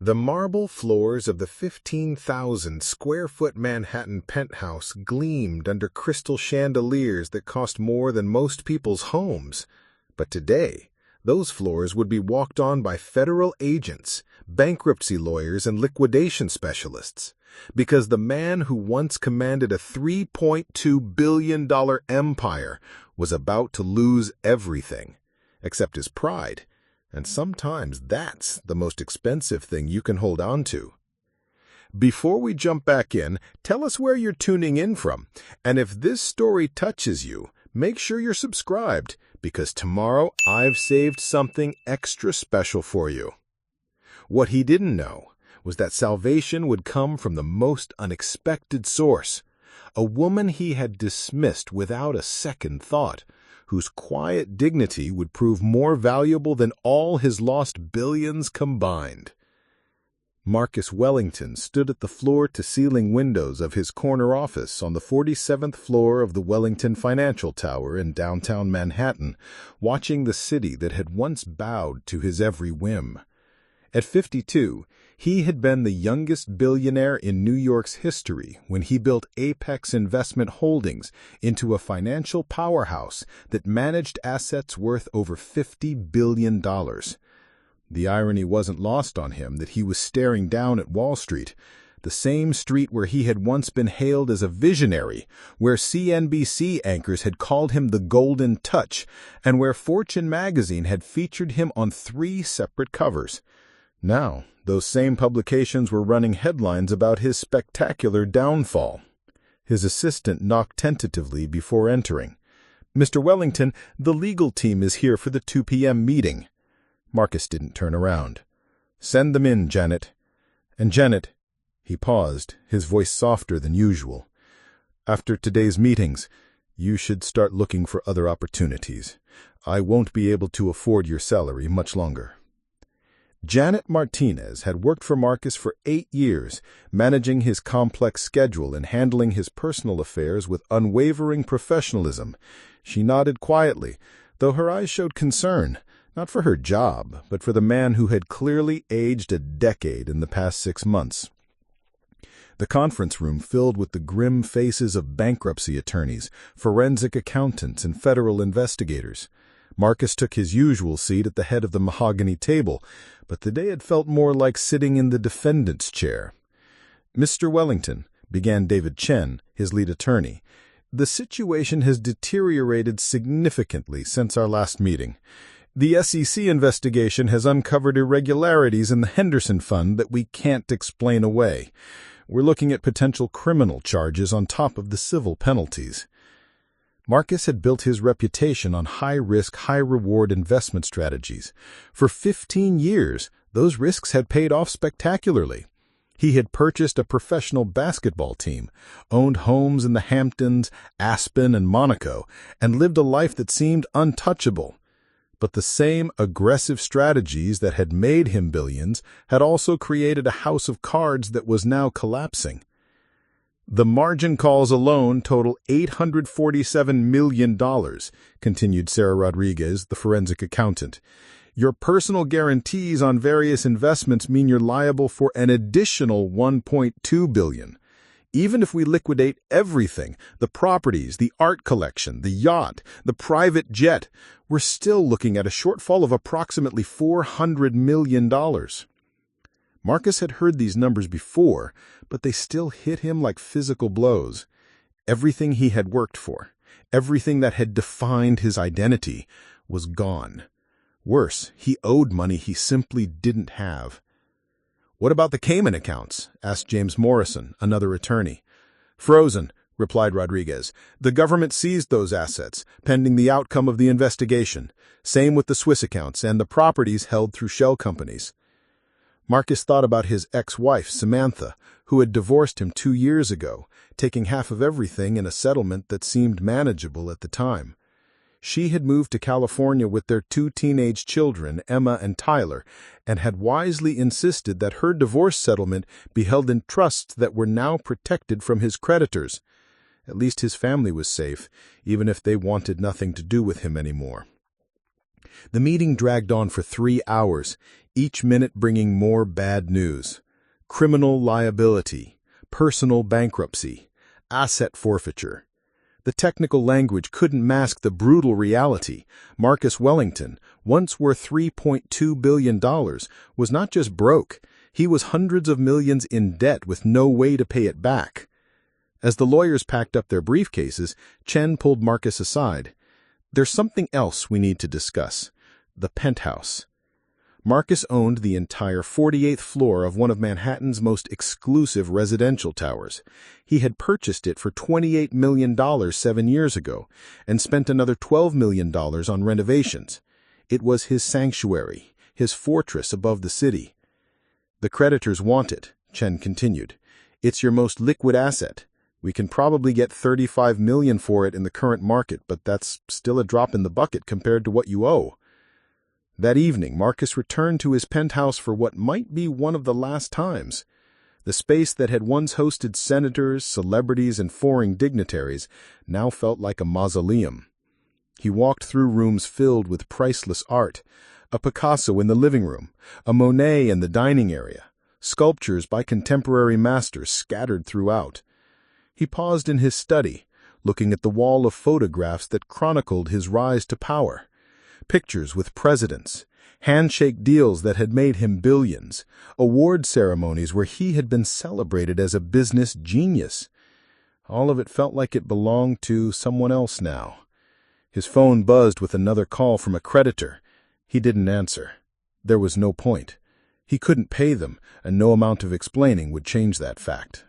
The marble floors of the 15,000-square-foot Manhattan penthouse gleamed under crystal chandeliers that cost more than most people's homes. But today, those floors would be walked on by federal agents, bankruptcy lawyers, and liquidation specialists, because the man who once commanded a $3.2 billion empire was about to lose everything, except his pride. And sometimes that's the most expensive thing you can hold on to. Before we jump back in, tell us where you're tuning in from. And if this story touches you, make sure you're subscribed, because tomorrow I've saved something extra special for you. What he didn't know was that salvation would come from the most unexpected source, a woman he had dismissed without a second thought, whose quiet dignity would prove more valuable than all his lost billions combined. Marcus Wellington stood at the floor-to-ceiling windows of his corner office on the 47th floor of the Wellington Financial Tower in downtown Manhattan, watching the city that had once bowed to his every whim. At 52, he had been the youngest billionaire in New York's history when he built Apex Investment Holdings into a financial powerhouse that managed assets worth over $50 billion. The irony wasn't lost on him that he was staring down at Wall Street, the same street where he had once been hailed as a visionary, where CNBC anchors had called him the Golden Touch, and where Fortune magazine had featured him on 3 separate covers. Now, those same publications were running headlines about his spectacular downfall. His assistant knocked tentatively before entering. "Mr. Wellington, the legal team is here for the 2 p.m. meeting." Marcus didn't turn around. "Send them in, Janet. And Janet," he paused, his voice softer than usual, "after today's meetings, you should start looking for other opportunities. I won't be able to afford your salary much longer." Janet Martinez had worked for Marcus for 8 years, managing his complex schedule and handling his personal affairs with unwavering professionalism. She nodded quietly, though her eyes showed concern, not for her job, but for the man who had clearly aged a decade in the past 6 months. The conference room filled with the grim faces of bankruptcy attorneys, forensic accountants, and federal investigators. Marcus took his usual seat at the head of the mahogany table, but today it felt more like sitting in the defendant's chair. "Mr. Wellington," began David Chen, his lead attorney, "the situation has deteriorated significantly since our last meeting. The SEC investigation has uncovered irregularities in the Henderson Fund that we can't explain away. We're looking at potential criminal charges on top of the civil penalties." Marcus had built his reputation on high-risk, high-reward investment strategies. For 15 years, those risks had paid off spectacularly. He had purchased a professional basketball team, owned homes in the Hamptons, Aspen, and Monaco, and lived a life that seemed untouchable. But the same aggressive strategies that had made him billions had also created a house of cards that was now collapsing. "The margin calls alone total $847 million, continued Sarah Rodriguez, the forensic accountant. "Your personal guarantees on various investments mean you're liable for an additional $1.2 billion. Even if we liquidate everything, the properties, the art collection, the yacht, the private jet, we're still looking at a shortfall of approximately $400 million. Marcus had heard these numbers before, but they still hit him like physical blows. Everything he had worked for, everything that had defined his identity, was gone. Worse, he owed money he simply didn't have. "What about the Cayman accounts?" asked James Morrison, another attorney. "Frozen," replied Rodriguez. "The government seized those assets, pending the outcome of the investigation. Same with the Swiss accounts and the properties held through shell companies." Marcus thought about his ex-wife, Samantha, who had divorced him 2 years ago, taking half of everything in a settlement that seemed manageable at the time. She had moved to California with their 2 teenage children, Emma and Tyler, and had wisely insisted that her divorce settlement be held in trusts that were now protected from his creditors. At least his family was safe, even if they wanted nothing to do with him anymore. The meeting dragged on for 3 hours, each minute bringing more bad news. Criminal liability, personal bankruptcy, asset forfeiture. The technical language couldn't mask the brutal reality. Marcus Wellington, once worth $3.2 billion, was not just broke, he was hundreds of millions in debt with no way to pay it back. As the lawyers packed up their briefcases, Chen pulled Marcus aside. "There's something else we need to discuss. The penthouse." Marcus owned the entire 48th floor of one of Manhattan's most exclusive residential towers. He had purchased it for $28 million 7 years ago and spent another $12 million on renovations. It was his sanctuary, his fortress above the city. "The creditors want it," Chen continued. "It's your most liquid asset. We can probably get $35 million for it in the current market, but that's still a drop in the bucket compared to what you owe." That evening, Marcus returned to his penthouse for what might be one of the last times. The space that had once hosted senators, celebrities, and foreign dignitaries now felt like a mausoleum. He walked through rooms filled with priceless art, a Picasso in the living room, a Monet in the dining area, sculptures by contemporary masters scattered throughout. He paused in his study, looking at the wall of photographs that chronicled his rise to power. Pictures with presidents, handshake deals that had made him billions, award ceremonies where he had been celebrated as a business genius. All of it felt like it belonged to someone else now. His phone buzzed with another call from a creditor. He didn't answer. There was no point. He couldn't pay them, and no amount of explaining would change that fact.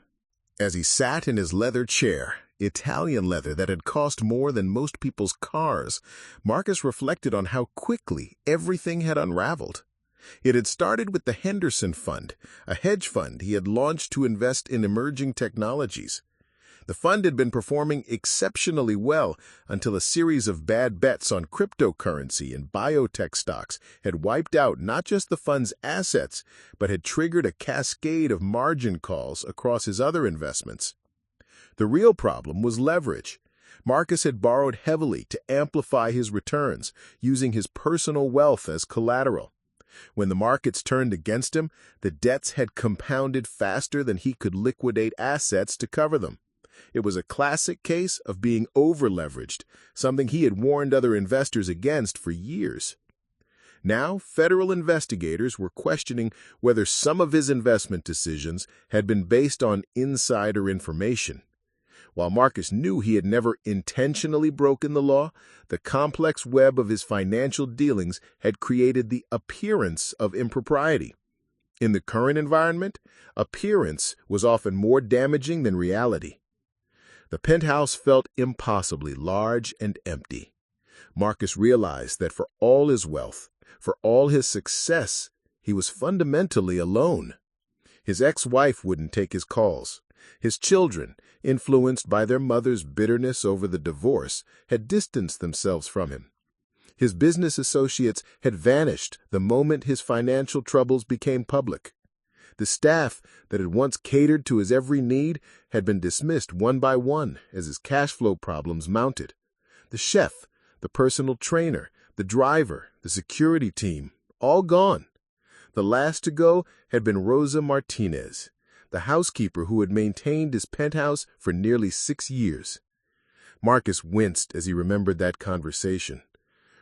As he sat in his leather chair, Italian leather that had cost more than most people's cars, Marcus reflected on how quickly everything had unraveled. It had started with the Henderson Fund, a hedge fund he had launched to invest in emerging technologies. The fund had been performing exceptionally well until a series of bad bets on cryptocurrency and biotech stocks had wiped out not just the fund's assets, but had triggered a cascade of margin calls across his other investments. The real problem was leverage. Marcus had borrowed heavily to amplify his returns, using his personal wealth as collateral. When the markets turned against him, the debts had compounded faster than he could liquidate assets to cover them. It was a classic case of being over-leveraged, something he had warned other investors against for years. Now, federal investigators were questioning whether some of his investment decisions had been based on insider information. While Marcus knew he had never intentionally broken the law, the complex web of his financial dealings had created the appearance of impropriety. In the current environment, appearance was often more damaging than reality. The penthouse felt impossibly large and empty. Marcus realized that for all his wealth, for all his success, he was fundamentally alone. His ex-wife wouldn't take his calls. His children, influenced by their mother's bitterness over the divorce, had distanced themselves from him. His business associates had vanished the moment his financial troubles became public. The staff that had once catered to his every need had been dismissed one by one as his cash flow problems mounted. The chef, the personal trainer, the driver, the security team, all gone. The last to go had been Rosa Martinez, the housekeeper who had maintained his penthouse for nearly 6 years. Marcus winced as he remembered that conversation.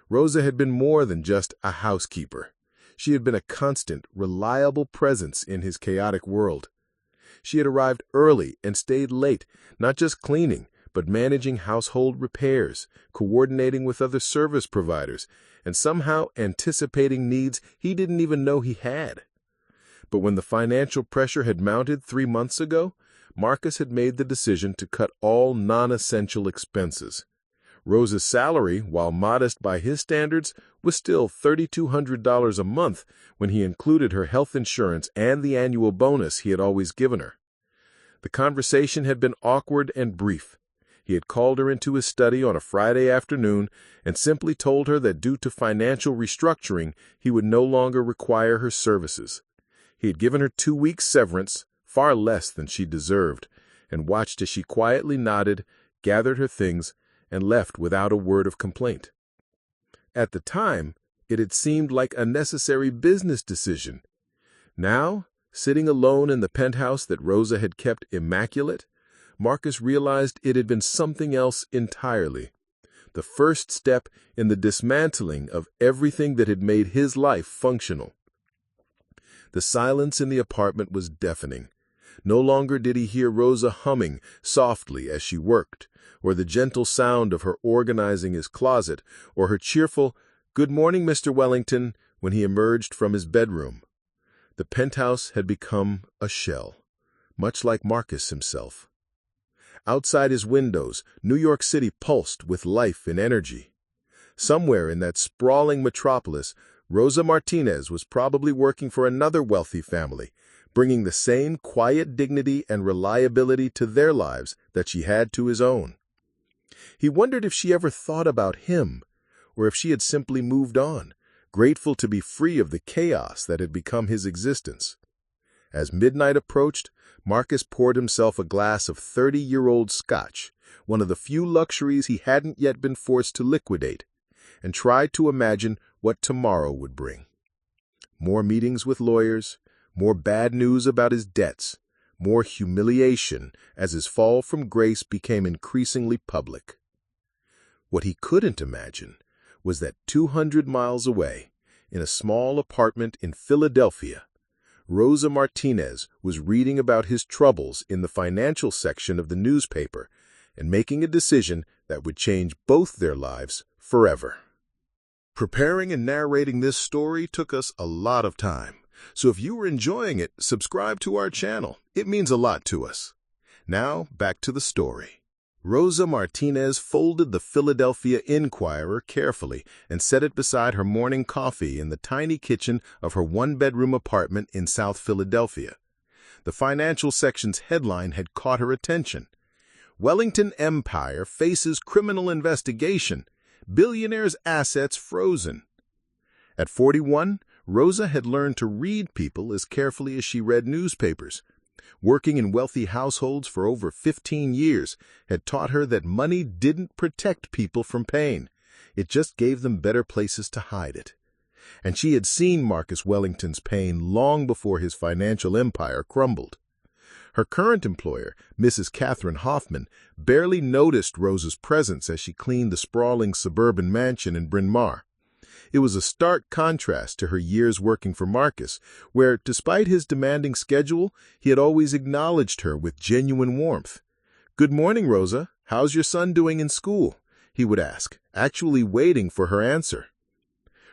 Rosa had been more than just a housekeeper. She had been a constant, reliable presence in his chaotic world. She had arrived early and stayed late, not just cleaning, but managing household repairs, coordinating with other service providers, and somehow anticipating needs he didn't even know he had. But when the financial pressure had mounted 3 months ago, Marcus had made the decision to cut all non-essential expenses. Rosa's salary, while modest by his standards, was still $3,200 a month when he included her health insurance and the annual bonus he had always given her. The conversation had been awkward and brief. He had called her into his study on a Friday afternoon and simply told her that due to financial restructuring, he would no longer require her services. He had given her 2 weeks' severance, far less than she deserved, and watched as she quietly nodded, gathered her things, and left without a word of complaint. At the time, It had seemed like a necessary business decision. Now, sitting alone in the penthouse that Rosa had kept immaculate, Marcus realized it had been something else entirely. The first step in the dismantling of everything that had made his life functional. The silence in the apartment was deafening. No longer did he hear Rosa humming softly as she worked, or the gentle sound of her organizing his closet, or her cheerful, "Good morning, Mr. Wellington," when he emerged from his bedroom. The penthouse had become a shell, much like Marcus himself. Outside his windows, New York City pulsed with life and energy. Somewhere in that sprawling metropolis, Rosa Martinez was probably working for another wealthy family, bringing the same quiet dignity and reliability to their lives that she had to his own. He wondered if she ever thought about him, or if she had simply moved on, grateful to be free of the chaos that had become his existence. As midnight approached, Marcus poured himself a glass of 30-year-old scotch, one of the few luxuries he hadn't yet been forced to liquidate, and tried to imagine what tomorrow would bring. More meetings with lawyers, more bad news about his debts, more humiliation as his fall from grace became increasingly public. What he couldn't imagine was that 200 miles away, in a small apartment in Philadelphia, Rosa Martinez was reading about his troubles in the financial section of the newspaper and making a decision that would change both their lives forever. Preparing and narrating this story took us a lot of time, so if you were enjoying it, subscribe to our channel. It means a lot to us. Now, back to the story. Rosa Martinez folded the Philadelphia Inquirer carefully and set it beside her morning coffee in the tiny kitchen of her one-bedroom apartment in South Philadelphia. The financial section's headline had caught her attention. "Wellington Empire faces criminal investigation. Billionaire's assets frozen." At 41, Rosa had learned to read people as carefully as she read newspapers. Working in wealthy households for over 15 years had taught her that money didn't protect people from pain. It just gave them better places to hide it. And she had seen Marcus Wellington's pain long before his financial empire crumbled. Her current employer, Mrs. Catherine Hoffman, barely noticed Rosa's presence as she cleaned the sprawling suburban mansion in Bryn Mawr. It was a stark contrast to her years working for Marcus, where, despite his demanding schedule, he had always acknowledged her with genuine warmth. "Good morning, Rosa. How's your son doing in school?" he would ask, actually waiting for her answer.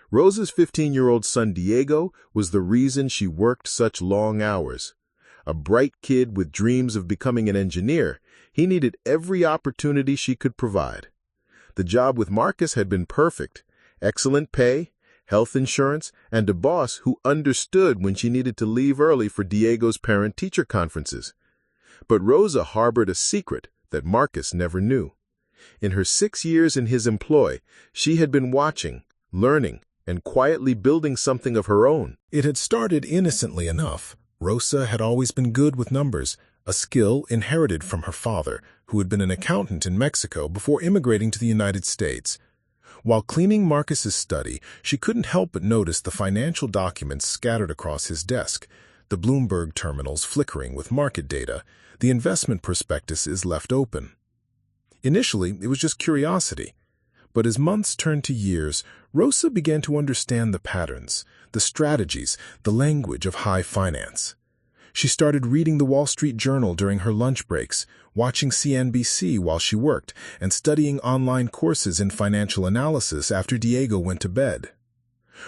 Rosa's 15-year-old son Diego was the reason she worked such long hours. A bright kid with dreams of becoming an engineer, he needed every opportunity she could provide. The job with Marcus had been perfect. Excellent pay, health insurance, and a boss who understood when she needed to leave early for Diego's parent-teacher conferences. But Rosa harbored a secret that Marcus never knew. In her 6 years in his employ, she had been watching, learning, and quietly building something of her own. It had started innocently enough. Rosa had always been good with numbers, a skill inherited from her father, who had been an accountant in Mexico before immigrating to the United States. While cleaning Marcus's study, she couldn't help but notice the financial documents scattered across his desk, the Bloomberg terminals flickering with market data, the investment prospectuses left open. Initially, it was just curiosity. But as months turned to years, Rosa began to understand the patterns, the strategies, the language of high finance. She started reading the Wall Street Journal during her lunch breaks, watching CNBC while she worked, and studying online courses in financial analysis after Diego went to bed.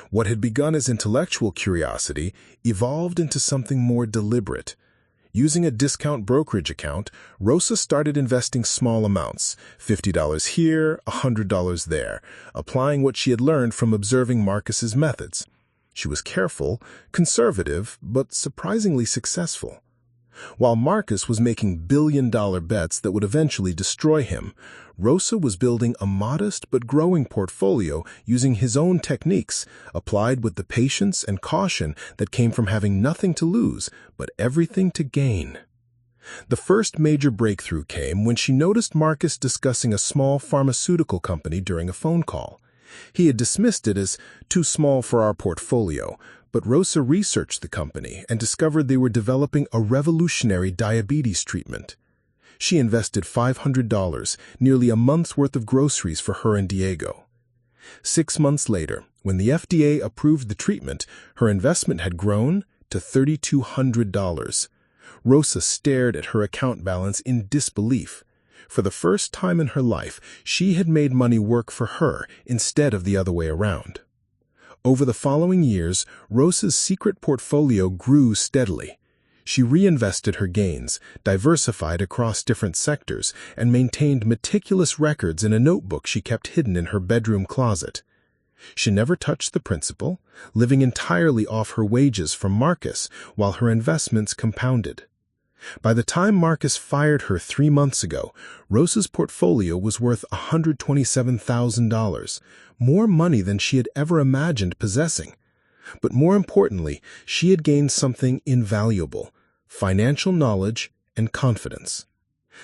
What had begun as intellectual curiosity evolved into something more deliberate. Using a discount brokerage account, Rosa started investing small amounts, $50 here, $100 there, applying what she had learned from observing Marcus's methods. She was careful, conservative, but surprisingly successful. While Marcus was making billion-dollar bets that would eventually destroy him, Rosa was building a modest but growing portfolio using his own techniques, applied with the patience and caution that came from having nothing to lose, but everything to gain. The first major breakthrough came when she noticed Marcus discussing a small pharmaceutical company during a phone call. He had dismissed it as too small for our portfolio, but Rosa researched the company and discovered they were developing a revolutionary diabetes treatment. She invested $500, nearly a month's worth of groceries for her and Diego. 6 months later, when the FDA approved the treatment, her investment had grown to $3,200. Rosa stared at her account balance in disbelief. For the first time in her life, she had made money work for her instead of the other way around. Over the following years, Rosa's secret portfolio grew steadily. She reinvested her gains, diversified across different sectors, and maintained meticulous records in a notebook she kept hidden in her bedroom closet. She never touched the principal, living entirely off her wages from Marcus while her investments compounded. By the time Marcus fired her 3 months ago, Rosa's portfolio was worth $127,000, more money than she had ever imagined possessing. But more importantly, she had gained something invaluable: financial knowledge and confidence.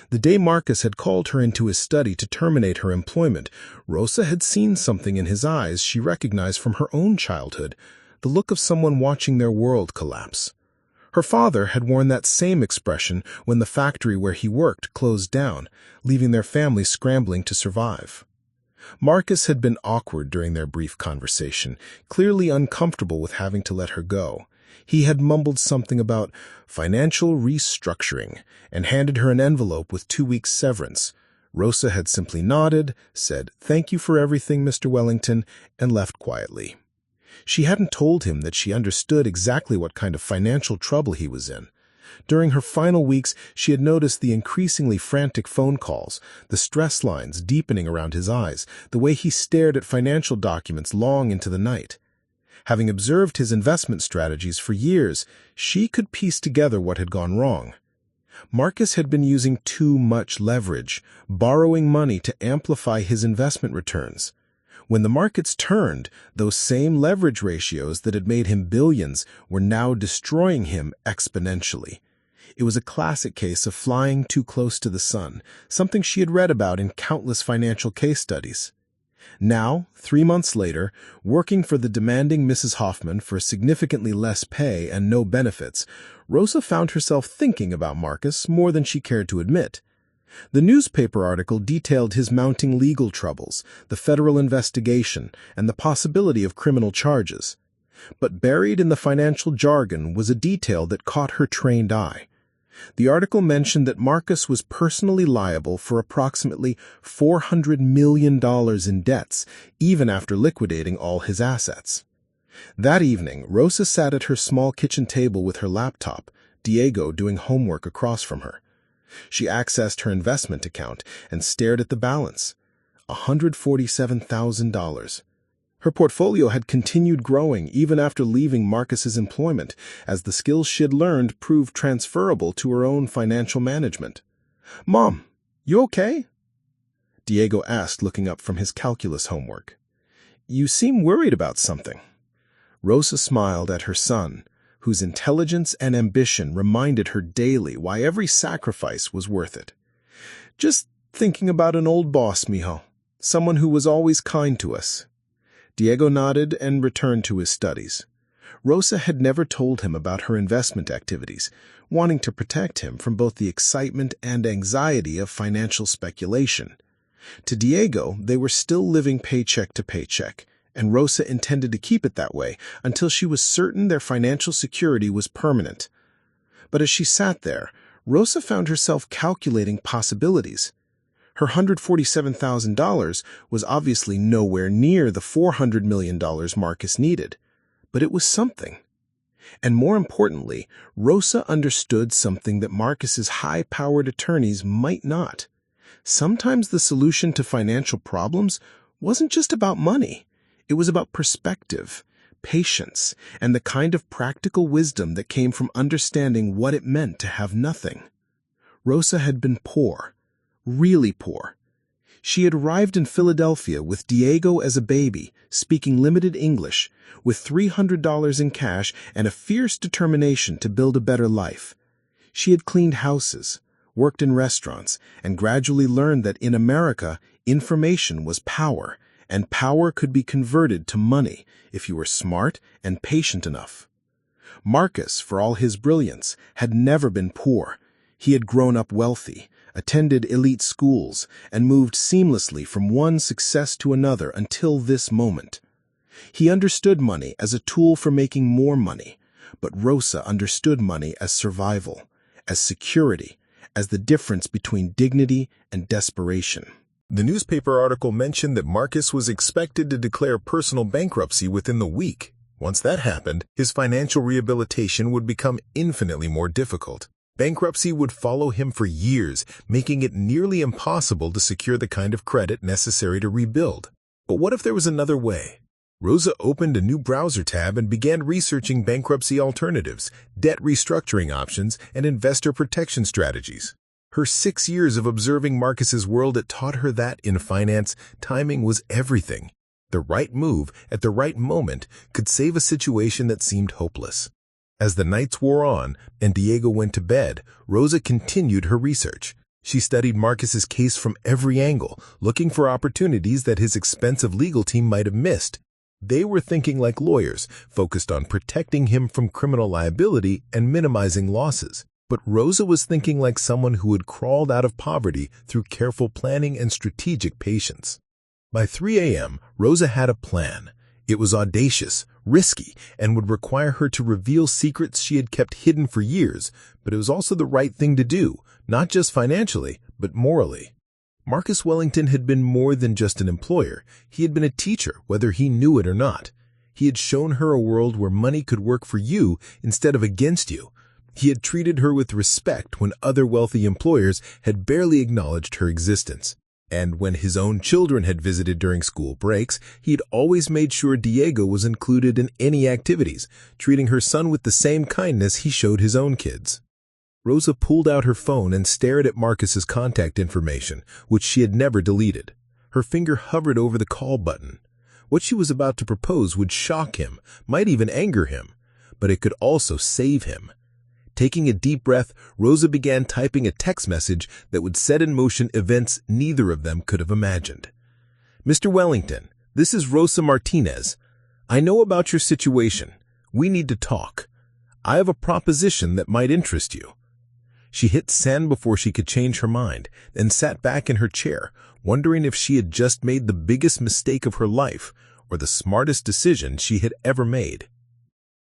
The day Marcus had called her into his study to terminate her employment, Rosa had seen something in his eyes she recognized from her own childhood, the look of someone watching their world collapse. Her father had worn that same expression when the factory where he worked closed down, leaving their family scrambling to survive. Marcus had been awkward during their brief conversation, clearly uncomfortable with having to let her go. He had mumbled something about financial restructuring and handed her an envelope with 2 weeks' severance. Rosa had simply nodded, said, "Thank you for everything, Mr. Wellington," and left quietly. She hadn't told him that she understood exactly what kind of financial trouble he was in. During her final weeks, she had noticed the increasingly frantic phone calls, the stress lines deepening around his eyes, the way he stared at financial documents long into the night. Having observed his investment strategies for years, she could piece together what had gone wrong. Marcus had been using too much leverage, borrowing money to amplify his investment returns. When the markets turned, those same leverage ratios that had made him billions were now destroying him exponentially. It was a classic case of flying too close to the sun, something she had read about in countless financial case studies. Now, 3 months later, working for the demanding Mrs. Hoffman for significantly less pay and no benefits, Rosa found herself thinking about Marcus more than she cared to admit. The newspaper article detailed his mounting legal troubles, the federal investigation, and the possibility of criminal charges. But buried in the financial jargon was a detail that caught her trained eye. The article mentioned that Marcus was personally liable for approximately $400 million in debts, even after liquidating all his assets. That evening, Rosa sat at her small kitchen table with her laptop, Diego doing homework across from her. She accessed her investment account and stared at the balance: $147,000. Her portfolio had continued growing even after leaving Marcus's employment, as the skills she'd learned proved transferable to her own financial management. "Mom, you okay?" Diego asked, looking up from his calculus homework. "You seem worried about something." Rosa smiled at her son, whose intelligence and ambition reminded her daily why every sacrifice was worth it. "Just thinking about an old boss, mijo. Someone who was always kind to us." Diego nodded and returned to his studies. Rosa had never told him about her investment activities, wanting to protect him from both the excitement and anxiety of financial speculation. To Diego, they were still living paycheck to paycheck, and Rosa intended to keep it that way until she was certain their financial security was permanent. But as she sat there, Rosa found herself calculating possibilities. Her $147,000 was obviously nowhere near the $400 million Marcus needed, but it was something. And more importantly, Rosa understood something that Marcus's high-powered attorneys might not. Sometimes the solution to financial problems wasn't just about money. It was about perspective, patience, and the kind of practical wisdom that came from understanding what it meant to have nothing. Rosa had been poor, really poor. She had arrived in Philadelphia with Diego as a baby, speaking limited English, with $300 in cash and a fierce determination to build a better life. She had cleaned houses, worked in restaurants, and gradually learned that in America, information was power, and power could be converted to money if you were smart and patient enough. Marcus, for all his brilliance, had never been poor. He had grown up wealthy, attended elite schools, and moved seamlessly from one success to another until this moment. He understood money as a tool for making more money, but Rosa understood money as survival, as security, as the difference between dignity and desperation. The newspaper article mentioned that Marcus was expected to declare personal bankruptcy within the week. Once that happened, his financial rehabilitation would become infinitely more difficult. Bankruptcy would follow him for years, making it nearly impossible to secure the kind of credit necessary to rebuild. But what if there was another way? Rosa opened a new browser tab and began researching bankruptcy alternatives, debt restructuring options, and investor protection strategies. Her 6 years of observing Marcus's world had taught her that, in finance, timing was everything. The right move at the right moment could save a situation that seemed hopeless. As the nights wore on and Diego went to bed, Rosa continued her research. She studied Marcus's case from every angle, looking for opportunities that his expensive legal team might have missed. They were thinking like lawyers, focused on protecting him from criminal liability and minimizing losses. But Rosa was thinking like someone who had crawled out of poverty through careful planning and strategic patience. By 3 a.m., Rosa had a plan. It was audacious, risky, and would require her to reveal secrets she had kept hidden for years, but it was also the right thing to do, not just financially, but morally. Marcus Wellington had been more than just an employer. He had been a teacher, whether he knew it or not. He had shown her a world where money could work for you instead of against you. He had treated her with respect when other wealthy employers had barely acknowledged her existence. And when his own children had visited during school breaks, he had always made sure Diego was included in any activities, treating her son with the same kindness he showed his own kids. Rosa pulled out her phone and stared at Marcus's contact information, which she had never deleted. Her finger hovered over the call button. What she was about to propose would shock him, might even anger him, but it could also save him. Taking a deep breath, Rosa began typing a text message that would set in motion events neither of them could have imagined. Mr. Wellington, this is Rosa Martinez. I know about your situation. We need to talk. I have a proposition that might interest you. She hit send before she could change her mind, then sat back in her chair, wondering if she had just made the biggest mistake of her life or the smartest decision she had ever made.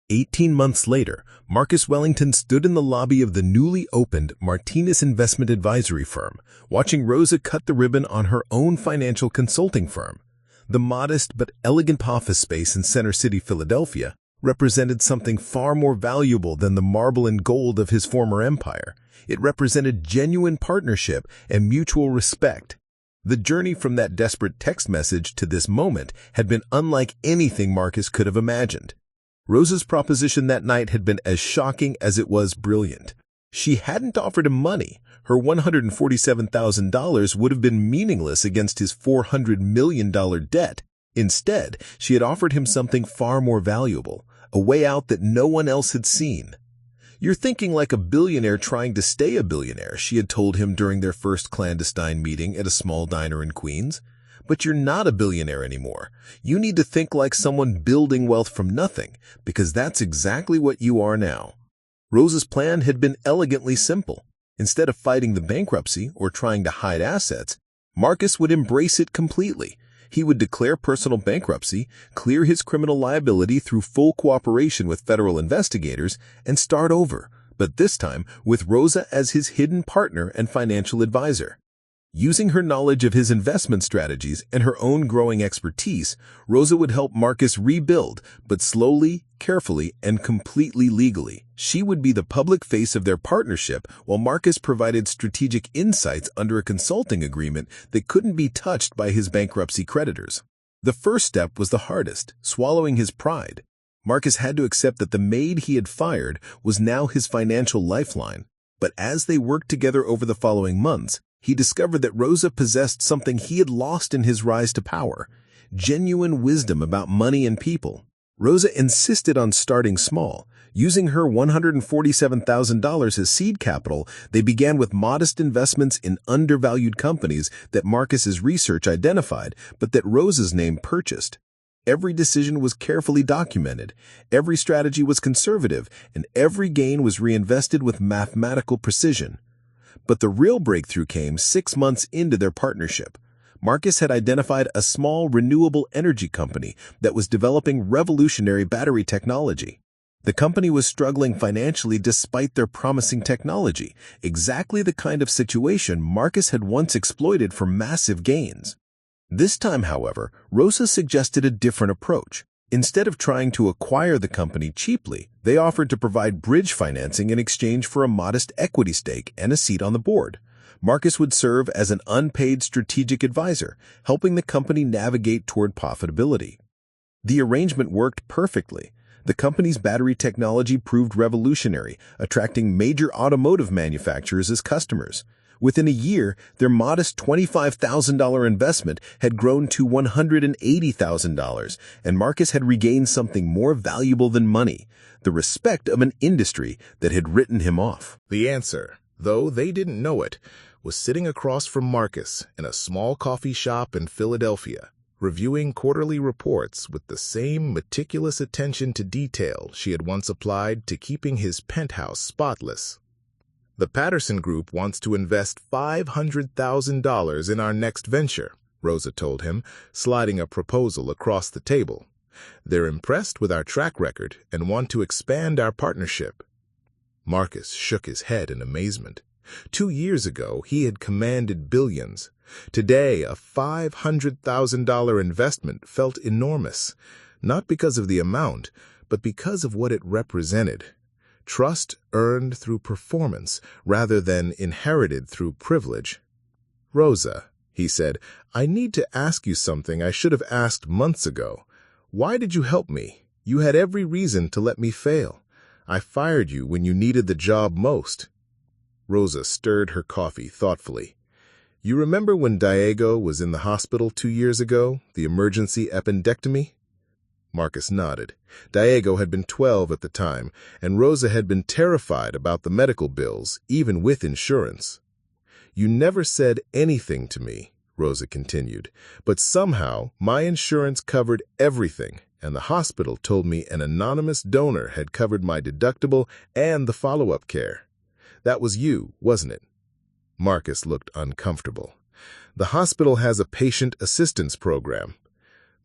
18 months later, Marcus Wellington stood in the lobby of the newly opened Martinez Investment Advisory Firm, watching Rosa cut the ribbon on her own financial consulting firm. The modest but elegant office space in Center City, Philadelphia, represented something far more valuable than the marble and gold of his former empire. It represented genuine partnership and mutual respect. The journey from that desperate text message to this moment had been unlike anything Marcus could have imagined. Rosa's proposition that night had been as shocking as it was brilliant. She hadn't offered him money. Her $147,000 would have been meaningless against his $400 million debt. Instead, she had offered him something far more valuable, a way out that no one else had seen. "You're thinking like a billionaire trying to stay a billionaire," she had told him during their first clandestine meeting at a small diner in Queens. "But you're not a billionaire anymore. You need to think like someone building wealth from nothing, because that's exactly what you are now." Rosa's plan had been elegantly simple. Instead of fighting the bankruptcy or trying to hide assets, Marcus would embrace it completely. He would declare personal bankruptcy, clear his criminal liability through full cooperation with federal investigators, and start over, but this time with Rosa as his hidden partner and financial advisor. Using her knowledge of his investment strategies and her own growing expertise, Rosa would help Marcus rebuild, but slowly, carefully, and completely legally. She would be the public face of their partnership, while Marcus provided strategic insights under a consulting agreement that couldn't be touched by his bankruptcy creditors. The first step was the hardest, swallowing his pride. Marcus had to accept that the maid he had fired was now his financial lifeline. But as they worked together over the following months, he discovered that Rosa possessed something he had lost in his rise to power: genuine wisdom about money and people. Rosa insisted on starting small, Using her $147,000 as seed capital, they began with modest investments in undervalued companies that Marcus's research identified, but that Rosa's name purchased. Every decision was carefully documented, every strategy was conservative, and every gain was reinvested with mathematical precision. But the real breakthrough came 6 months into their partnership. Marcus had identified a small renewable energy company that was developing revolutionary battery technology. The company was struggling financially despite their promising technology, exactly the kind of situation Marcus had once exploited for massive gains. This time, however, Rosa suggested a different approach. Instead of trying to acquire the company cheaply, they offered to provide bridge financing in exchange for a modest equity stake and a seat on the board. Marcus would serve as an unpaid strategic advisor, helping the company navigate toward profitability. The arrangement worked perfectly. The company's battery technology proved revolutionary, attracting major automotive manufacturers as customers. Within a year, their modest $25,000 investment had grown to $180,000, and Marcus had regained something more valuable than money, the respect of an industry that had written him off. The answer, though they didn't know it, was sitting across from Marcus in a small coffee shop in Philadelphia, reviewing quarterly reports with the same meticulous attention to detail she had once applied to keeping his penthouse spotless. "The Patterson Group wants to invest $500,000 in our next venture," Rosa told him, sliding a proposal across the table. "They're impressed with our track record and want to expand our partnership." Marcus shook his head in amazement. 2 years ago, he had commanded billions. Today, a $500,000 investment felt enormous, not because of the amount, but because of what it represented. Trust earned through performance rather than inherited through privilege. "Rosa," he said, "I need to ask you something I should have asked months ago. Why did you help me? You had every reason to let me fail. I fired you when you needed the job most." Rosa stirred her coffee thoughtfully. "You remember when Diego was in the hospital 2 years ago, the emergency appendectomy?" Marcus nodded. Diego had been 12 at the time, and Rosa had been terrified about the medical bills, even with insurance. "You never said anything to me," Rosa continued, "but somehow my insurance covered everything, and the hospital told me an anonymous donor had covered my deductible and the follow-up care. That was you, wasn't it?" Marcus looked uncomfortable. "The hospital has a patient assistance program."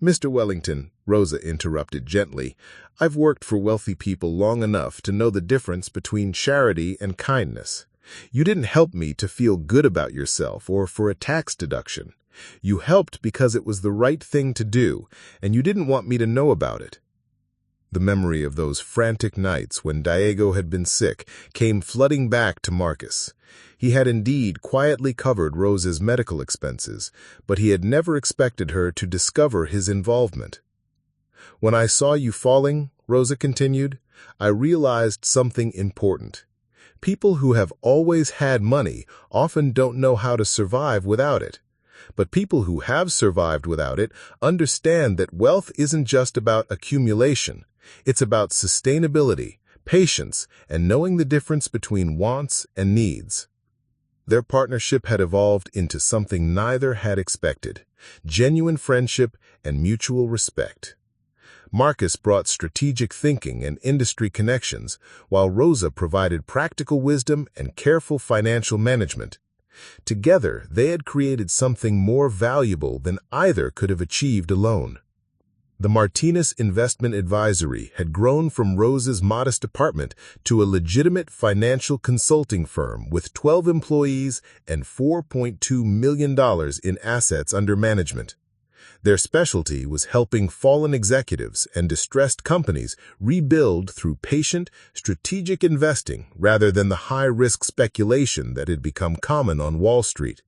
"Mr. Wellington," Rosa interrupted gently, "I've worked for wealthy people long enough to know the difference between charity and kindness. You didn't help me to feel good about yourself or for a tax deduction. You helped because it was the right thing to do, and you didn't want me to know about it." The memory of those frantic nights when Diego had been sick came flooding back to Marcus. He had indeed quietly covered Rosa's medical expenses, but he had never expected her to discover his involvement. "When I saw you falling," Rosa continued, "I realized something important. People who have always had money often don't know how to survive without it. But people who have survived without it understand that wealth isn't just about accumulation. It's about sustainability, patience, and knowing the difference between wants and needs." Their partnership had evolved into something neither had expected: genuine friendship and mutual respect. Marcus brought strategic thinking and industry connections, while Rosa provided practical wisdom and careful financial management. Together, they had created something more valuable than either could have achieved alone. The Martinez Investment Advisory had grown from Rosa's modest apartment to a legitimate financial consulting firm with 12 employees and $4.2 million in assets under management. Their specialty was helping fallen executives and distressed companies rebuild through patient, strategic investing rather than the high-risk speculation that had become common on Wall Street.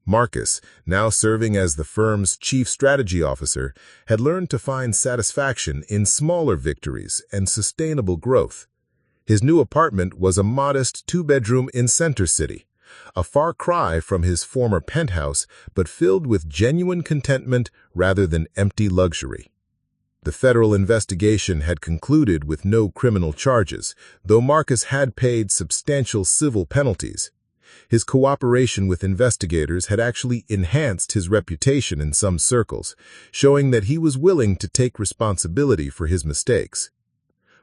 Marcus, now serving as the firm's chief strategy officer, had learned to find satisfaction in smaller victories and sustainable growth. His new apartment was a modest 2-bedroom in Center City, a far cry from his former penthouse, but filled with genuine contentment rather than empty luxury. The federal investigation had concluded with no criminal charges, though Marcus had paid substantial civil penalties. His cooperation with investigators had actually enhanced his reputation in some circles, showing that he was willing to take responsibility for his mistakes.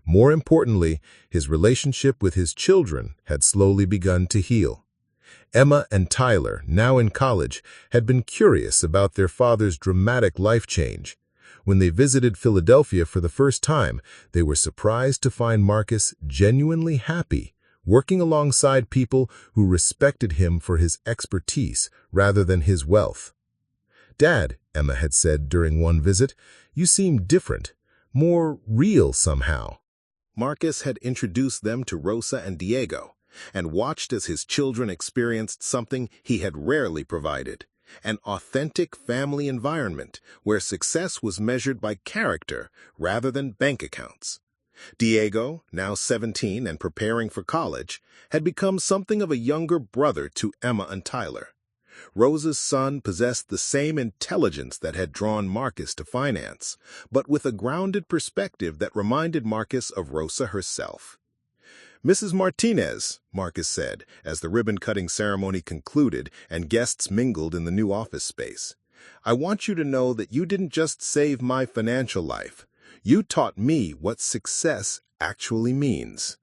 More importantly, his relationship with his children had slowly begun to heal. Emma and Tyler, now in college, had been curious about their father's dramatic life change. When they visited Philadelphia for the first time, they were surprised to find Marcus genuinely happy, working alongside people who respected him for his expertise rather than his wealth. "Dad," Emma had said during one visit, "you seem different, more real somehow." Marcus had introduced them to Rosa and Diego, and watched as his children experienced something he had rarely provided: an authentic family environment where success was measured by character rather than bank accounts. Diego, now 17 and preparing for college, had become something of a younger brother to Emma and Tyler. Rosa's son possessed the same intelligence that had drawn Marcus to finance, but with a grounded perspective that reminded Marcus of Rosa herself. "Mrs. Martinez," Marcus said, as the ribbon-cutting ceremony concluded and guests mingled in the new office space, "I want you to know that you didn't just save my financial life. You taught me what success actually means."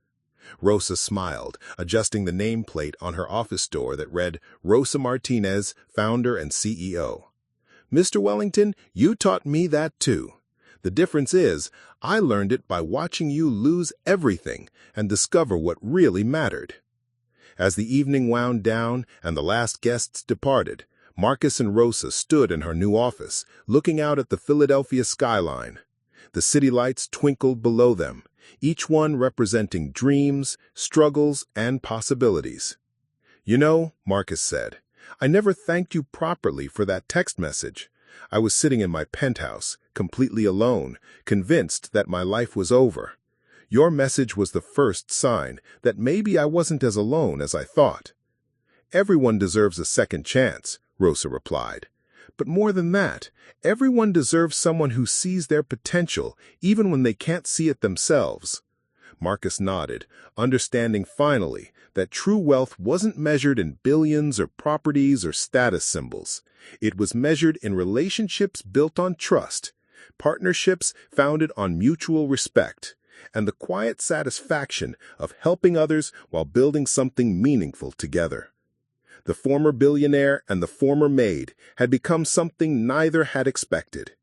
Rosa smiled, adjusting the nameplate on her office door that read, "Rosa Martinez, founder and CEO. Mr. Wellington, you taught me that too. The difference is, I learned it by watching you lose everything and discover what really mattered." As the evening wound down and the last guests departed, Marcus and Rosa stood in her new office, looking out at the Philadelphia skyline. The city lights twinkled below them, each one representing dreams, struggles, and possibilities. "You know," Marcus said, "I never thanked you properly for that text message. I was sitting in my penthouse, completely alone, convinced that my life was over. Your message was the first sign that maybe I wasn't as alone as I thought." "Everyone deserves a second chance," Rosa replied. "But more than that, everyone deserves someone who sees their potential even when they can't see it themselves." Marcus nodded, understanding finally that true wealth wasn't measured in billions or properties or status symbols. It was measured in relationships built on trust, partnerships founded on mutual respect, and the quiet satisfaction of helping others while building something meaningful together. The former billionaire and the former maid had become something neither had expected: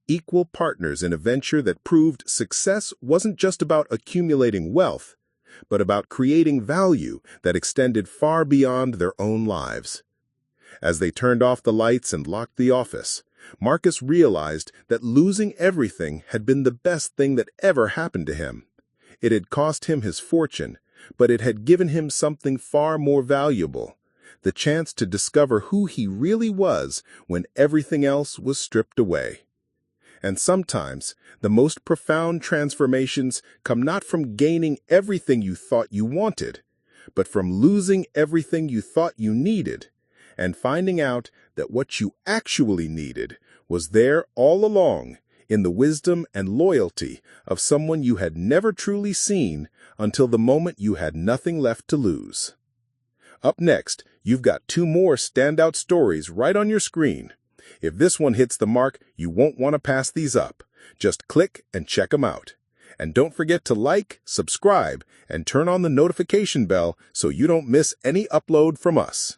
equal partners in a venture that proved success wasn't just about accumulating wealth, but about creating value that extended far beyond their own lives. As they turned off the lights and locked the office, Marcus realized that losing everything had been the best thing that ever happened to him. It had cost him his fortune, but it had given him something far more valuable: the chance to discover who he really was when everything else was stripped away. And sometimes, the most profound transformations come not from gaining everything you thought you wanted, but from losing everything you thought you needed, and finding out that what you actually needed was there all along, in the wisdom and loyalty of someone you had never truly seen until the moment you had nothing left to lose. Up next, you've got 2 more standout stories right on your screen. If this one hits the mark, you won't want to pass these up. Just click and check them out. And don't forget to like, subscribe, and turn on the notification bell so you don't miss any upload from us.